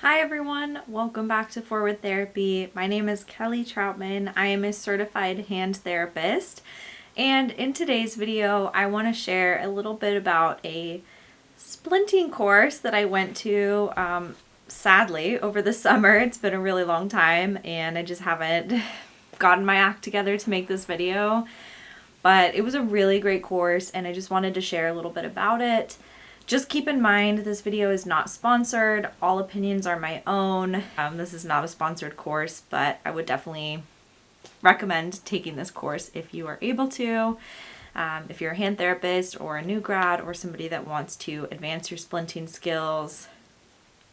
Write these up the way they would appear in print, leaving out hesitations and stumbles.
Hi everyone, welcome back to Forward Therapy. My name is Kelly Troutman. I am a certified hand therapist, and in today's video I want to share a little bit about a splinting course that I went to sadly over the summer. It's been a really long time and I just haven't gotten my act together to make this video, but it was a really great course and I just wanted to share a little bit about it. Just keep in mind, this video is not sponsored. All opinions are my own. This is not a sponsored course, but I would definitely recommend taking this course if you are able to. If you're a hand therapist or a new grad or somebody that wants to advance your splinting skills,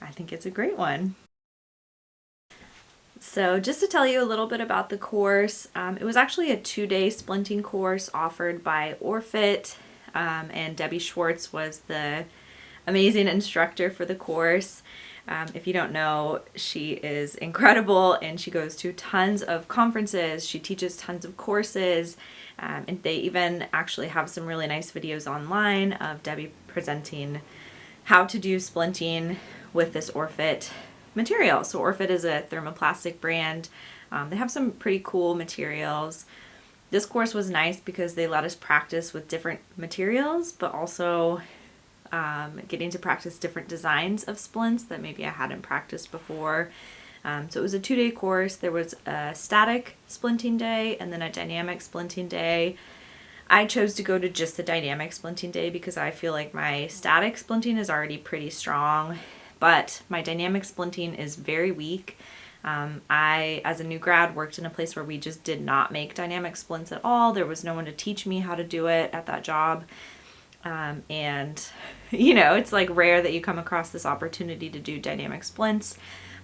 I think it's a great one. So just to tell you a little bit about the course, it was actually a 2-day splinting course offered by Orfit. And Debby Schwartz was the amazing instructor for the course. If you don't know, she is incredible and she goes to tons of conferences. She teaches tons of courses, and they even actually have some really nice videos online of Debby presenting how to do splinting with this Orfit material. So Orfit is a thermoplastic brand. They have some pretty cool materials. This course was nice because they let us practice with different materials, but also getting to practice different designs of splints that maybe I hadn't practiced before. So it was a 2-day course. There was a static splinting day and then a dynamic splinting day. I chose to go to just the dynamic splinting day because I feel like my static splinting is already pretty strong, but my dynamic splinting is very weak. I, as a new grad, worked in a place where we just did not make dynamic splints at all. There was no one to teach me how to do it at that job. And, you know, it's like rare that you come across this opportunity to do dynamic splints.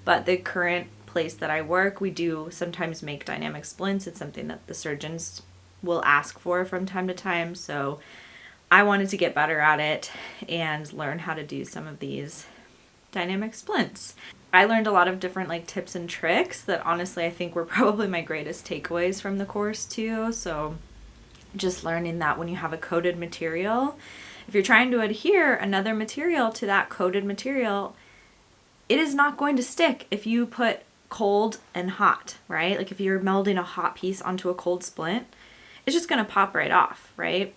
But the current place that I work, we do sometimes make dynamic splints. It's something that the surgeons will ask for from time to time. So I wanted to get better at it and learn how to do some of these dynamic splints. I learned a lot of different tips and tricks that honestly I think were probably my greatest takeaways from the course too. So just learning that when you have a coated material, if you're trying to adhere another material to that coated material, it is not going to stick if you put cold and hot, right? Like if you're melding a hot piece onto a cold splint, it's just going to pop right off, right?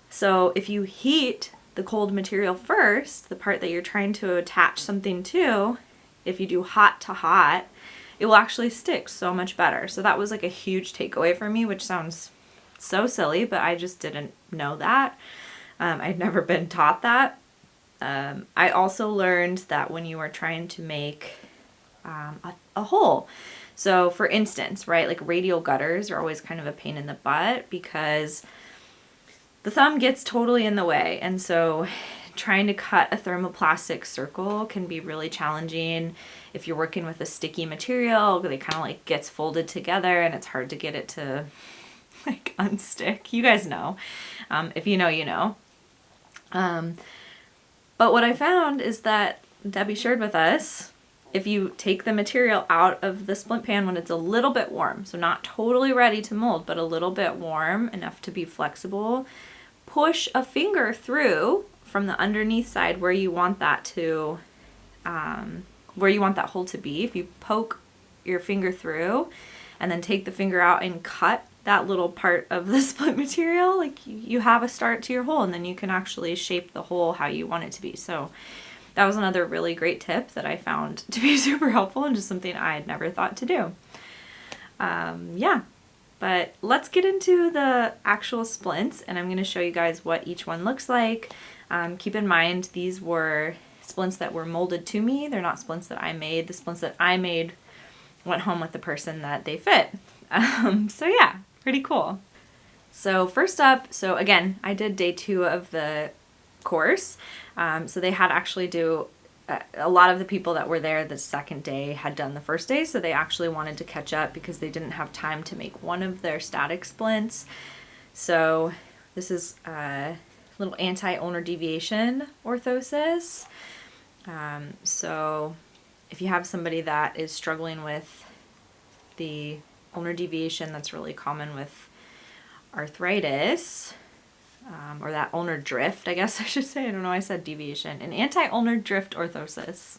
So if you heat the cold material first, the part that you're trying to attach something to, if you do hot to hot, it will actually stick so much better. So that was like a huge takeaway for me, which sounds so silly, but I just didn't know that. I'd never been taught that. I also learned that when you are trying to make a hole, so for instance, right, like radial gutters are always kind of a pain in the butt because the thumb gets totally in the way. And so trying to cut a thermoplastic circle can be really challenging. If you're working with a sticky material, they kind of like gets folded together and it's hard to get it to like unstick. You guys know. If you know, you know. But what I found is that Debby shared with us, if you take the material out of the splint pan when it's a little bit warm, so not totally ready to mold, but a little bit warm enough to be flexible, push a finger through from the underneath side where you want that to, where you want that hole to be. If you poke your finger through and then take the finger out and cut that little part of the splint material, like you have a start to your hole and then you can actually shape the hole how you want it to be. So that was another really great tip that I found to be super helpful and just something I had never thought to do. Yeah. But let's get into the actual splints and I'm going to show you guys what each one looks like. Keep in mind, these were splints that were molded to me. They're not splints that I made. The splints that I made went home with the person that they fit. So yeah, pretty cool. So first up, so again, I did day 2 of the course. So they had actually do a lot of the people that were there the second day had done the first day, so they actually wanted to catch up because they didn't have time to make one of their static splints. So this is a little anti-ulnar deviation orthoses. So if you have somebody that is struggling with the ulnar deviation, that's really common with arthritis, or that ulnar drift, I guess I should say. I don't know why I said deviation. An anti-ulnar drift orthosis.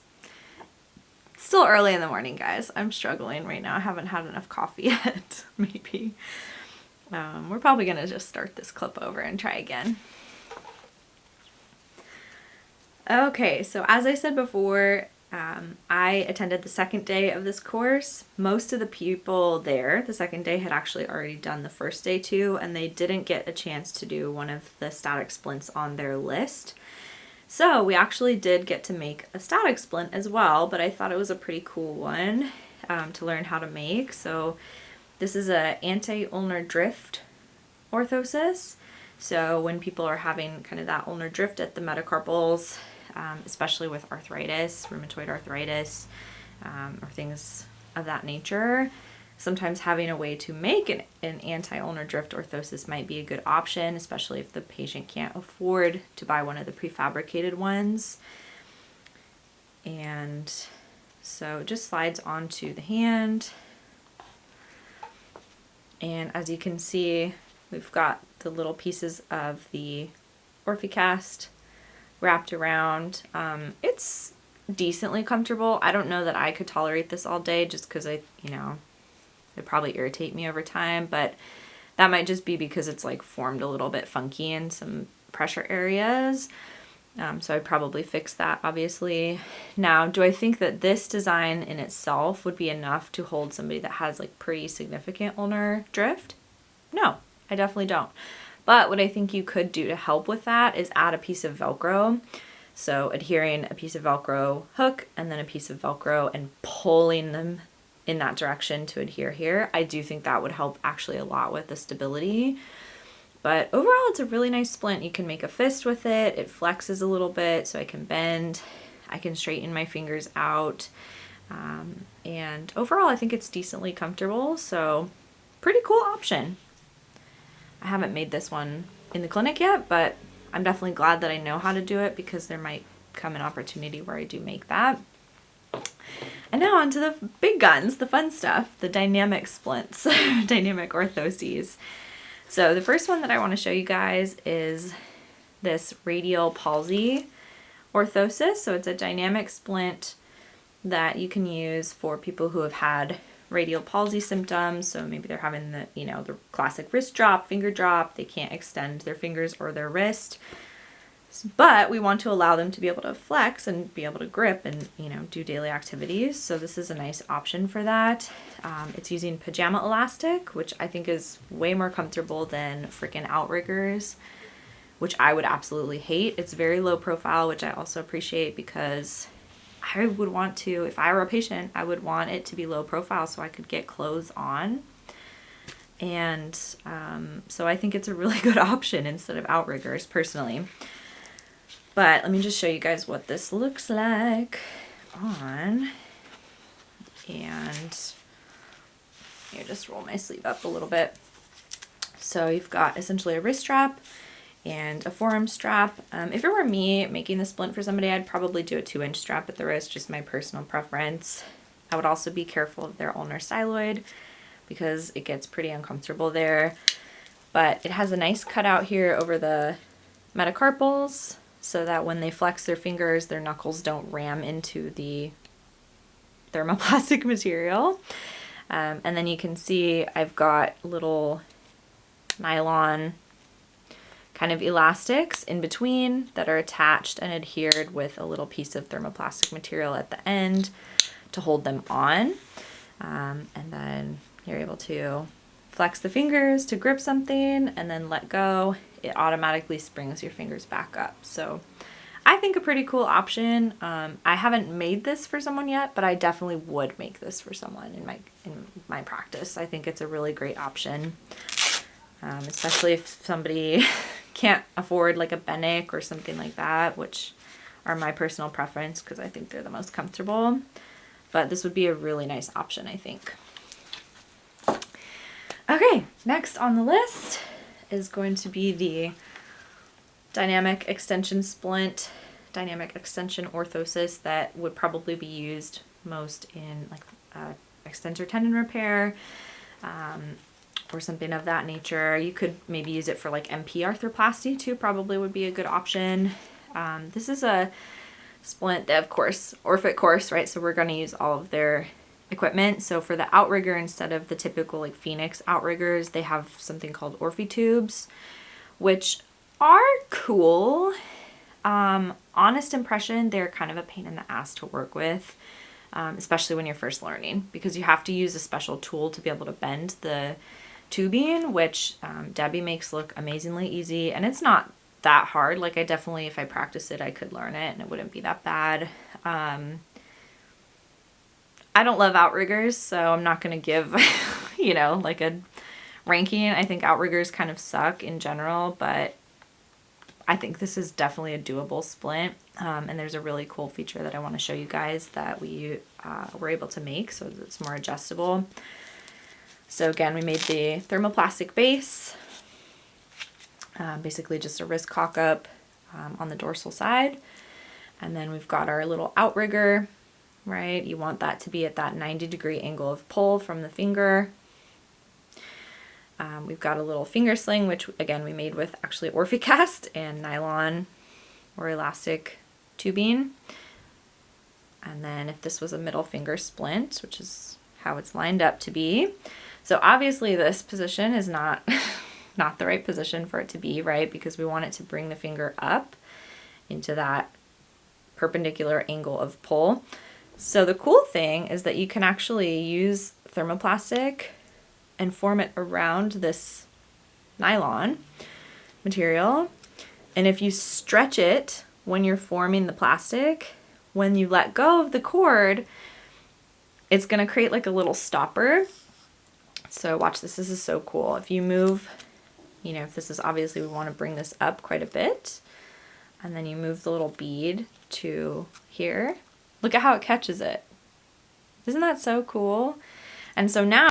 still early in the morning, guys. I'm struggling right now. I haven't had enough coffee yet, maybe. We're probably going to just start this clip over and try again. Okay, so as I said before, I attended the second day of this course. Most of the people there, the second day, had actually already done the first day too, and they didn't get a chance to do one of the static splints on their list. So we actually did get to make a static splint as well, but I thought it was a pretty cool one to learn how to make. So this is a anti-ulnar drift orthosis. So when people are having kind of that ulnar drift at the metacarpals, especially with arthritis, rheumatoid arthritis, or things of that nature, sometimes having a way to make an anti-ulnar drift orthosis might be a good option, especially if the patient can't afford to buy one of the prefabricated ones. And so it just slides onto the hand. And as you can see, we've got the little pieces of the Orfit wrapped around. It's decently comfortable. I don't know that I could tolerate this all day just because it'd probably irritate me over time, but that might just be because it's like formed a little bit funky in some pressure areas. So I'd probably fix that, obviously. Now, do I think that this design in itself would be enough to hold somebody that has like pretty significant ulnar drift? No, I definitely don't. But what I think you could do to help with that is add a piece of Velcro. So adhering a piece of Velcro hook and then a piece of Velcro and pulling them in that direction to adhere here. I do think that would help actually a lot with the stability. But overall, it's a really nice splint. You can make a fist with it. It flexes a little bit so I can bend. I can straighten my fingers out. And overall, I think it's decently comfortable. So pretty cool option. I haven't made this one in the clinic yet, but I'm definitely glad that I know how to do it because there might come an opportunity where I do make that. And now on to the big guns, the fun stuff, the dynamic splints, dynamic orthoses. So the first one that I want to show you guys is this radial palsy orthosis. So it's a dynamic splint that you can use for people who have had radial palsy symptoms. So maybe they're having the classic wrist drop, finger drop. They can't extend their fingers or their wrist, but we want to allow them to be able to flex and be able to grip and, do daily activities. So this is a nice option for that. It's using pajama elastic, which I think is way more comfortable than freaking outriggers, which I would absolutely hate. It's very low profile, which I also appreciate because I would want to, if I were a patient, I would want it to be low profile so I could get clothes on. And so I think it's a really good option instead of outriggers personally. But let me just show you guys what this looks like on. And here, just roll my sleeve up a little bit. So you've got essentially a wrist strap and a forearm strap. If it were me making the splint for somebody, I'd probably do a 2-inch strap at the wrist, just my personal preference. I would also be careful of their ulnar styloid because it gets pretty uncomfortable there. But it has a nice cutout here over the metacarpals so that when they flex their fingers, their knuckles don't ram into the thermoplastic material. And then you can see I've got little nylon kind of elastics in between that are attached and adhered with a little piece of thermoplastic material at the end to hold them on. And then you're able to flex the fingers to grip something and then let go. It automatically springs your fingers back up. So I think a pretty cool option. I haven't made this for someone yet, but I definitely would make this for someone in my practice. I think it's a really great option, especially if somebody can't afford like a Benic or something like that, which are my personal preference because I think they're the most comfortable. But this would be a really nice option, I think. Okay, next on the list is going to be the dynamic extension splint, dynamic extension orthosis that would probably be used most in like extensor tendon repair or something of that nature. You could maybe use it for like MP arthroplasty too, probably would be a good option. This is a splint, of course, Orfit course, right? So we're going to use all of their equipment. So for the outrigger, instead of the typical like Phoenix outriggers, they have something called Orfit tubes, which are cool. Honest impression, they're kind of a pain in the ass to work with, especially when you're first learning, because you have to use a special tool to be able to bend the tubing, which Debbie makes look amazingly easy, and it's not that hard. Like, I definitely, if I practice it, I could learn it and it wouldn't be that bad. I don't love outriggers, so I'm not going to give, you know, like a ranking. I think outriggers kind of suck in general, but I think this is definitely a doable splint. And there's a really cool feature that I want to show you guys that we were able to make so that it's more adjustable. So again, we made the thermoplastic base, basically just a wrist cock up on the dorsal side. And then we've got our little outrigger, right? You want that to be at that 90-degree angle of pull from the finger. We've got a little finger sling, which again we made with actually Orfit cast and nylon or elastic tubing. And then if this was a middle finger splint, which is how it's lined up to be. So obviously this position is not not the right position for it to be, right? Because we want it to bring the finger up into that perpendicular angle of pull. So the cool thing is that you can actually use thermoplastic and form it around this nylon material. And if you stretch it when you're forming the plastic, when you let go of the cord, it's going to create like a little stopper. So watch this. This is so cool. If you move, you know, if this is obviously, we want to bring this up quite a bit. And then you move the little bead to here. Look at how it catches it. Isn't that so cool? And so now